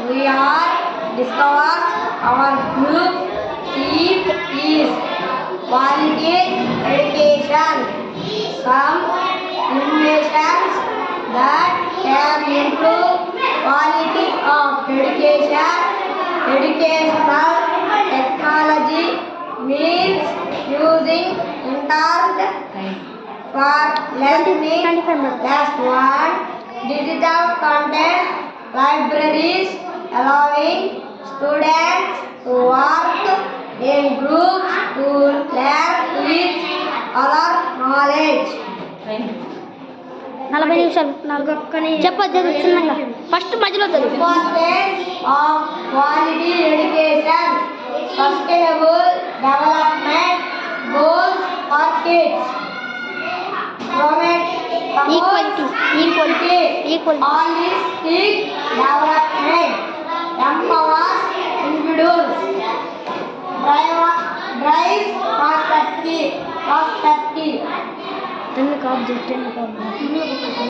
we are discuss our group theme is quality education. Some innovations that can improve quality of education. Educational technology means using internet for learning. That's one. Digital content libraries allowing students to work in groups to learn with other knowledge. 40 నిమిషాలు చెప్పొచ్చు చిన్నగా first మధ్యలో చదువు. Importance of quality education. Sustainable development goals for kids. Promote Equality. holistic development. Empowers individuals. Drive prosperity. Ten cap